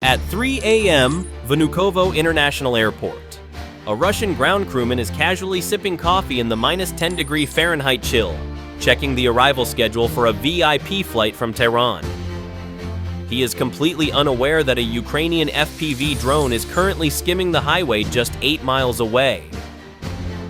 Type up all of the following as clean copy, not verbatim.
At 3 a.m., Vnukovo International Airport. A Russian ground crewman is casually sipping coffee in the -10°F chill, checking the arrival schedule for a VIP flight from Tehran. He is completely unaware that a Ukrainian FPV drone is currently skimming the highway just 8 miles away.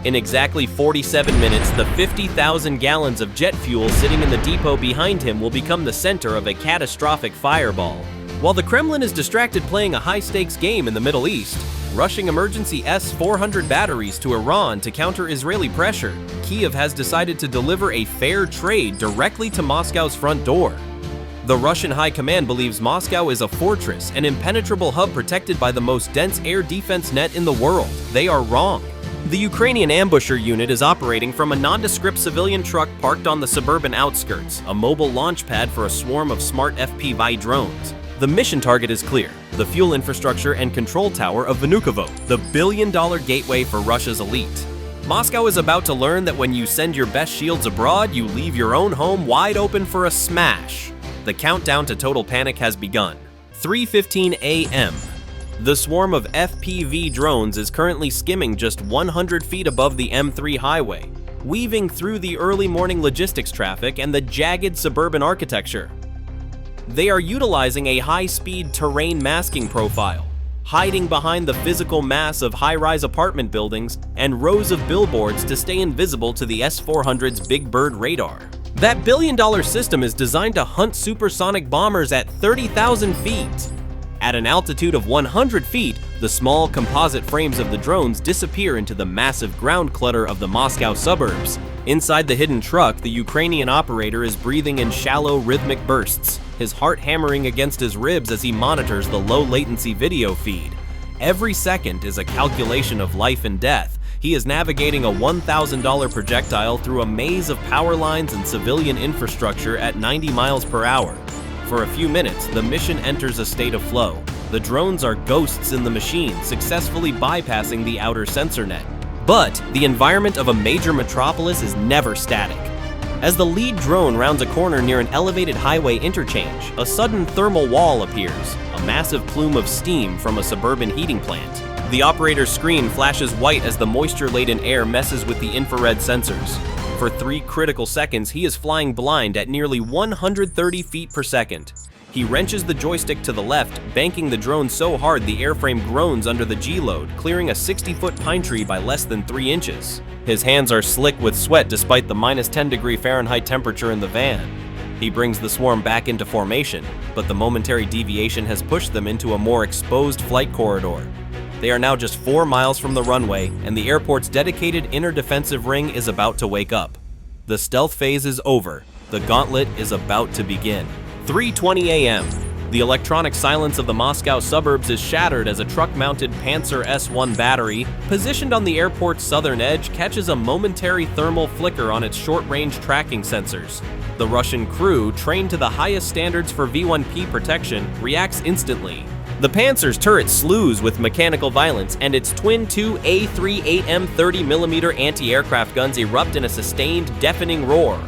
In exactly 47 minutes, the 50,000 gallons of jet fuel sitting in the depot behind him will become the center of a catastrophic fireball. While the Kremlin is distracted playing a high-stakes game in the Middle East, rushing emergency S-400 batteries to Iran to counter Israeli pressure, Kyiv has decided to deliver a fair trade directly to Moscow's front door. The Russian High Command believes Moscow is a fortress, an impenetrable hub protected by the most dense air defense net in the world. They are wrong. The Ukrainian ambusher unit is operating from a nondescript civilian truck parked on the suburban outskirts, a mobile launch pad for a swarm of smart FPV drones. The mission target is clear: the fuel infrastructure and control tower of Vnukovo, the billion-dollar gateway for Russia's elite. Moscow is about to learn that when you send your best shields abroad, you leave your own home wide open for a smash. The countdown to total panic has begun. 3:15 a.m. The swarm of FPV drones is currently skimming just 100 feet above the M3 highway, weaving through the early morning logistics traffic and the jagged suburban architecture. They are utilizing a high-speed terrain masking profile, hiding behind the physical mass of high-rise apartment buildings and rows of billboards to stay invisible to the S-400's Big Bird radar. That billion-dollar system is designed to hunt supersonic bombers at 30,000 feet. At an altitude of 100 feet, the small composite frames of the drones disappear into the massive ground clutter of the Moscow suburbs. Inside the hidden truck, the Ukrainian operator is breathing in shallow, rhythmic bursts, his heart hammering against his ribs as he monitors the low-latency video feed. Every second is a calculation of life and death. He is navigating a $1,000 projectile through a maze of power lines and civilian infrastructure at 90 miles per hour. For a few minutes, the mission enters a state of flow. The drones are ghosts in the machine, successfully bypassing the outer sensor net. But the environment of a major metropolis is never static. As the lead drone rounds a corner near an elevated highway interchange, a sudden thermal wall appears, a massive plume of steam from a suburban heating plant. The operator's screen flashes white as the moisture-laden air messes with the infrared sensors. For 3 critical seconds, he is flying blind at nearly 130 feet per second. He wrenches the joystick to the left, banking the drone so hard the airframe groans under the G-load, clearing a 60-foot pine tree by less than 3 inches. His hands are slick with sweat despite the -10°F temperature in the van. He brings the swarm back into formation, but the momentary deviation has pushed them into a more exposed flight corridor. They are now just 4 miles from the runway, and the airport's dedicated inner defensive ring is about to wake up. The stealth phase is over. The gauntlet is about to begin. 3:20 a.m. The electronic silence of the Moscow suburbs is shattered as a truck-mounted Pantsir S1 battery, positioned on the airport's southern edge, catches a momentary thermal flicker on its short-range tracking sensors. The Russian crew, trained to the highest standards for V1P protection, reacts instantly. The Pantsir's turret slews with mechanical violence, and its twin A3 30mm anti-aircraft guns erupt in a sustained, deafening roar.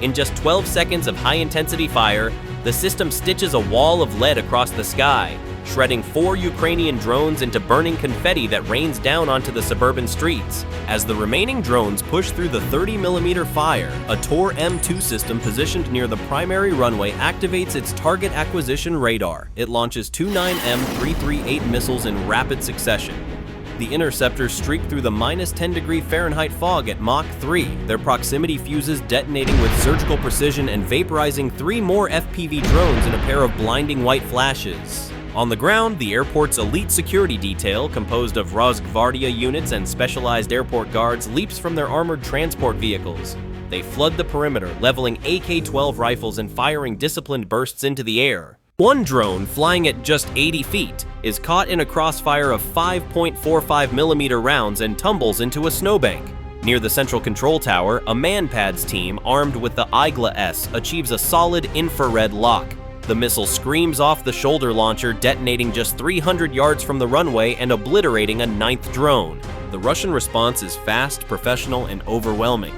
In just 12 seconds of high-intensity fire, the system stitches a wall of lead across the sky, shredding 4 Ukrainian drones into burning confetti that rains down onto the suburban streets. As the remaining drones push through the 30mm fire, a Tor M2 system positioned near the primary runway activates its target acquisition radar. It launches 2 9M338 missiles in rapid succession. The interceptors streak through the -10°F fog at Mach 3, their proximity fuses detonating with surgical precision and vaporizing 3 more FPV drones in a pair of blinding white flashes. On the ground, the airport's elite security detail, composed of Rosgvardia units and specialized airport guards, leaps from their armored transport vehicles. They flood the perimeter, leveling AK-12 rifles and firing disciplined bursts into the air. One drone, flying at just 80 feet, is caught in a crossfire of 5.45mm rounds and tumbles into a snowbank. Near the central control tower, a MANPADS team, armed with the Igla-S, achieves a solid infrared lock. The missile screams off the shoulder launcher, detonating just 300 yards from the runway and obliterating a 9th drone. The Russian response is fast, professional, and overwhelming.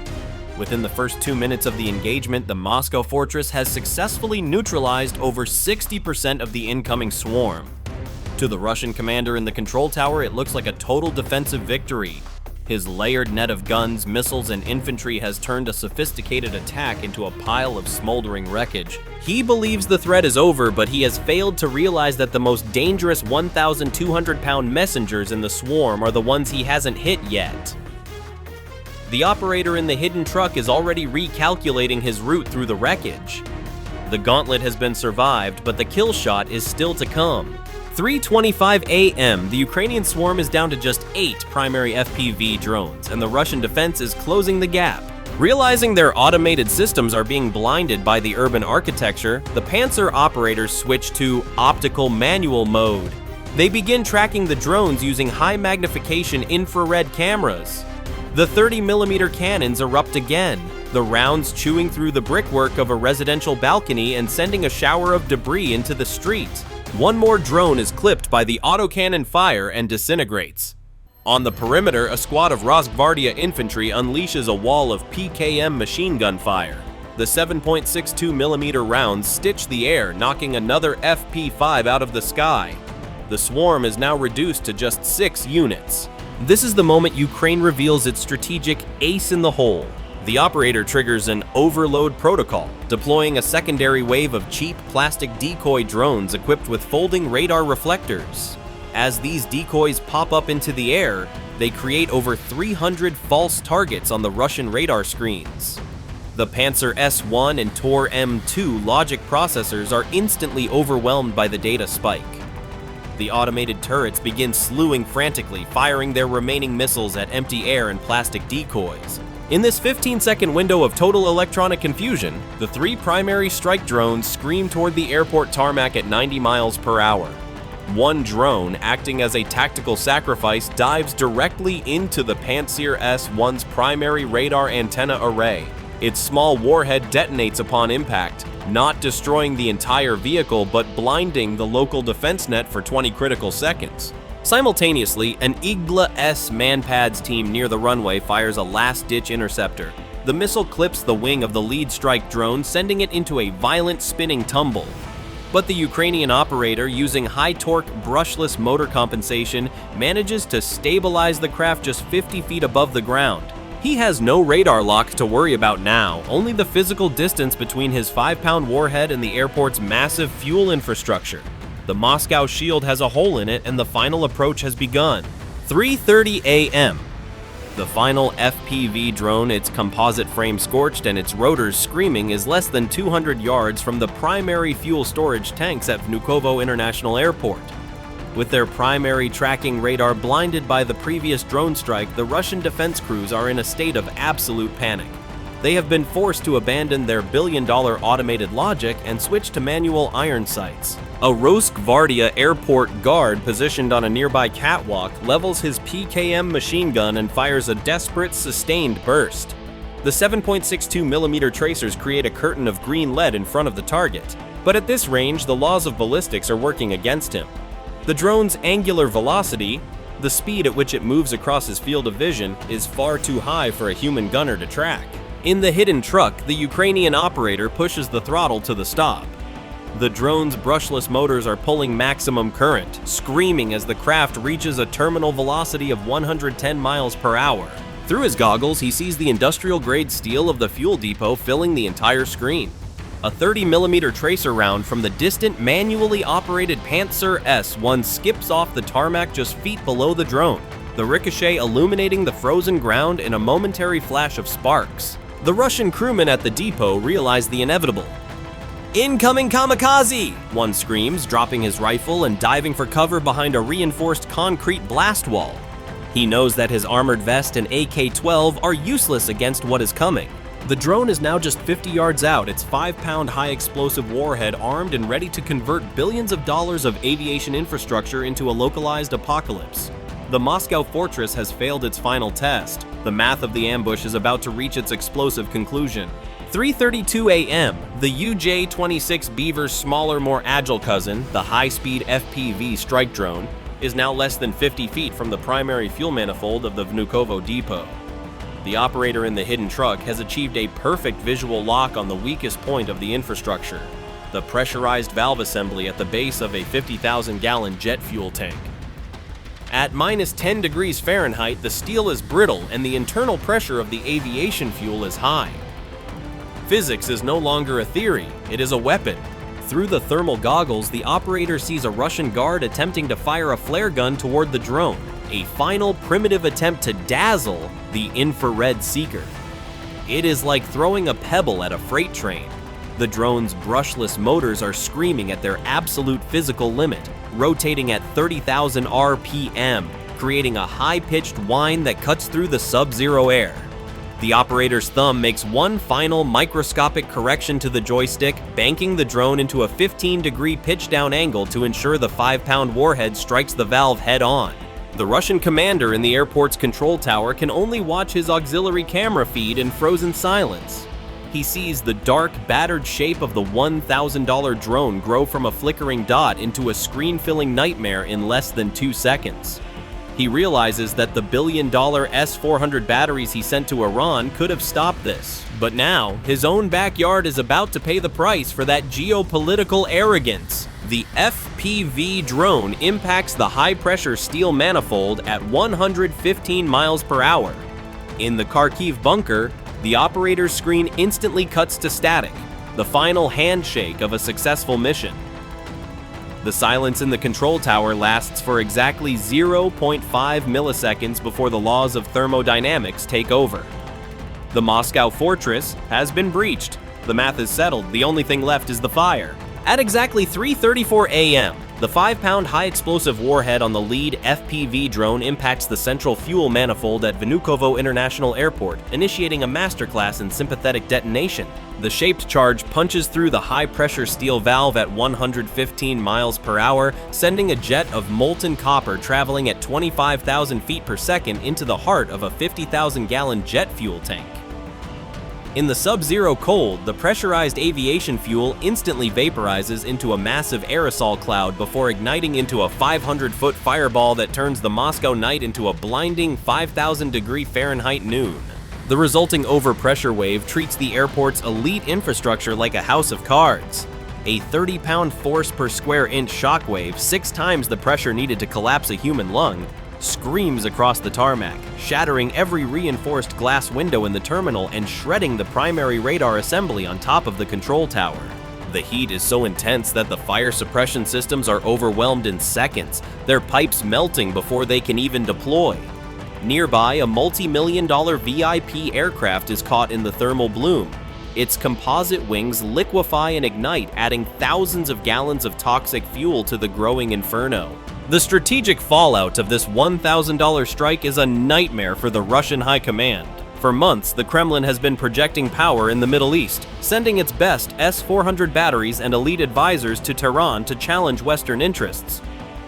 Within the first 2 minutes of the engagement, the Moscow fortress has successfully neutralized over 60% of the incoming swarm. To the Russian commander in the control tower, it looks like a total defensive victory. His layered net of guns, missiles, and infantry has turned a sophisticated attack into a pile of smoldering wreckage. He believes the threat is over, but he has failed to realize that the most dangerous 1,200-pound messengers in the swarm are the ones he hasn't hit yet. The operator in the hidden truck is already recalculating his route through the wreckage. The gauntlet has been survived, but the kill shot is still to come. 3:25 a.m., the Ukrainian swarm is down to just 8 primary FPV drones, and the Russian defense is closing the gap. Realizing their automated systems are being blinded by the urban architecture, the Pantsir operators switch to optical manual mode. They begin tracking the drones using high-magnification infrared cameras. The 30mm cannons erupt again, the rounds chewing through the brickwork of a residential balcony and sending a shower of debris into the street. One more drone is clipped by the autocannon fire and disintegrates. On the perimeter, a squad of Rosgvardia infantry unleashes a wall of PKM machine gun fire. The 7.62mm rounds stitch the air, knocking another FP5 out of the sky. The swarm is now reduced to just 6 units. This is the moment Ukraine reveals its strategic ace in the hole. The operator triggers an overload protocol, deploying a secondary wave of cheap plastic decoy drones equipped with folding radar reflectors. As these decoys pop up into the air, they create over 300 false targets on the Russian radar screens. The Pantsir S1 and Tor M2 logic processors are instantly overwhelmed by the data spike. The automated turrets begin slewing frantically, firing their remaining missiles at empty air and plastic decoys. In this 15-second window of total electronic confusion, the 3 primary strike drones scream toward the airport tarmac at 90 miles per hour. One drone, acting as a tactical sacrifice, dives directly into the Pantsir S1's primary radar antenna array. Its small warhead detonates upon impact, not destroying the entire vehicle but blinding the local defense net for 20 critical seconds. Simultaneously, an Igla-S MANPADS team near the runway fires a last-ditch interceptor. The missile clips the wing of the lead strike drone, sending it into a violent spinning tumble. But the Ukrainian operator, using high-torque, brushless motor compensation, manages to stabilize the craft just 50 feet above the ground. He has no radar lock to worry about now, only the physical distance between his 5-pound warhead and the airport's massive fuel infrastructure. The Moscow shield has a hole in it, and the final approach has begun. 3:30 a.m. The final FPV drone, its composite frame scorched and its rotors screaming, is less than 200 yards from the primary fuel storage tanks at Vnukovo International Airport. With their primary tracking radar blinded by the previous drone strike, the Russian defense crews are in a state of absolute panic. They have been forced to abandon their billion-dollar automated logic and switch to manual iron sights. A Rosgvardia airport guard positioned on a nearby catwalk levels his PKM machine gun and fires a desperate, sustained burst. The 7.62mm tracers create a curtain of green lead in front of the target, but at this range, the laws of ballistics are working against him. The drone's angular velocity, the speed at which it moves across his field of vision, is far too high for a human gunner to track. In the hidden truck, the Ukrainian operator pushes the throttle to the stop. The drone's brushless motors are pulling maximum current, screaming as the craft reaches a terminal velocity of 110 miles per hour. Through his goggles, he sees the industrial-grade steel of the fuel depot filling the entire screen. A 30mm tracer round from the distant, manually operated Pantsir S1 skips off the tarmac just feet below the drone, the ricochet illuminating the frozen ground in a momentary flash of sparks. The Russian crewmen at the depot realize the inevitable. "Incoming kamikaze!" one screams, dropping his rifle and diving for cover behind a reinforced concrete blast wall. He knows that his armored vest and AK-12 are useless against what is coming. The drone is now just 50 yards out, its 5-pound high-explosive warhead armed and ready to convert billions of dollars of aviation infrastructure into a localized apocalypse. The Moscow fortress has failed its final test. The math of the ambush is about to reach its explosive conclusion. 3:32 a.m., the UJ-26 Beaver's smaller, more agile cousin, the high-speed FPV strike drone, is now less than 50 feet from the primary fuel manifold of the Vnukovo depot. The operator in the hidden truck has achieved a perfect visual lock on the weakest point of the infrastructure. the pressurized valve assembly at the base of a 50,000-gallon jet fuel tank. At minus 10 degrees Fahrenheit, the steel is brittle and the internal pressure of the aviation fuel is high. Physics is no longer a theory, it is a weapon. Through the thermal goggles, the operator sees a Russian guard attempting to fire a flare gun toward the drone, a final primitive attempt to dazzle the infrared seeker. It is like throwing a pebble at a freight train. The drone's brushless motors are screaming at their absolute physical limit, rotating at 30,000 RPM, creating a high-pitched whine that cuts through the sub-zero air. The operator's thumb makes one final microscopic correction to the joystick, banking the drone into a 15-degree pitch-down angle to ensure the 5-pound warhead strikes the valve head-on. The Russian commander in the airport's control tower can only watch his auxiliary camera feed in frozen silence. He sees the dark, battered shape of the $1,000 drone grow from a flickering dot into a screen-filling nightmare in less than 2 seconds. He realizes that the billion-dollar S-400 batteries he sent to Iran could have stopped this. But now, his own backyard is about to pay the price for that geopolitical arrogance. The FPV drone impacts the high-pressure steel manifold at 115 miles per hour. In the Kharkiv bunker, the operator's screen instantly cuts to static, the final handshake of a successful mission. The silence in the control tower lasts for exactly 0.5 milliseconds before the laws of thermodynamics take over. The Moscow fortress has been breached. The math is settled, the only thing left is the fire. At exactly 3:34 a.m., the 5-pound high-explosive warhead on the lead FPV drone impacts the central fuel manifold at Vnukovo International Airport, initiating a masterclass in sympathetic detonation. The shaped charge punches through the high-pressure steel valve at 115 miles per hour, sending a jet of molten copper traveling at 25,000 feet per second into the heart of a 50,000-gallon jet fuel tank. In the sub-zero cold, the pressurized aviation fuel instantly vaporizes into a massive aerosol cloud before igniting into a 500-foot fireball that turns the Moscow night into a blinding 5,000-degree Fahrenheit noon. The resulting overpressure wave treats the airport's elite infrastructure like a house of cards. A 30-pound force per square inch shockwave, 6 times the pressure needed to collapse a human lung, screams across the tarmac, shattering every reinforced glass window in the terminal and shredding the primary radar assembly on top of the control tower. The heat is so intense that the fire suppression systems are overwhelmed in seconds, their pipes melting before they can even deploy. Nearby, a multi-million-dollar VIP aircraft is caught in the thermal bloom. Its composite wings liquefy and ignite, adding thousands of gallons of toxic fuel to the growing inferno. The strategic fallout of this $1,000 strike is a nightmare for the Russian high command. For months, the Kremlin has been projecting power in the Middle East, sending its best S-400 batteries and elite advisors to Tehran to challenge Western interests.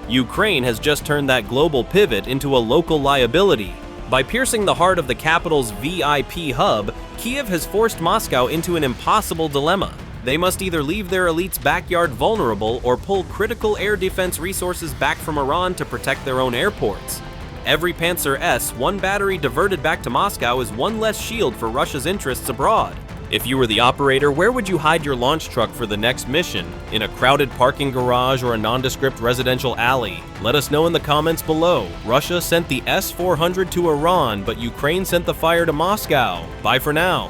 Ukraine has just turned that global pivot into a local liability. By piercing the heart of the capital's VIP hub, Kiev has forced Moscow into an impossible dilemma. They must either leave their elite's backyard vulnerable or pull critical air defense resources back from Iran to protect their own airports. Every Pantsir S, one battery diverted back to Moscow is one less shield for Russia's interests abroad. If you were the operator, where would you hide your launch truck for the next mission? In a crowded parking garage or a nondescript residential alley? Let us know in the comments below. Russia sent the S-400 to Iran, but Ukraine sent the fire to Moscow. Bye for now.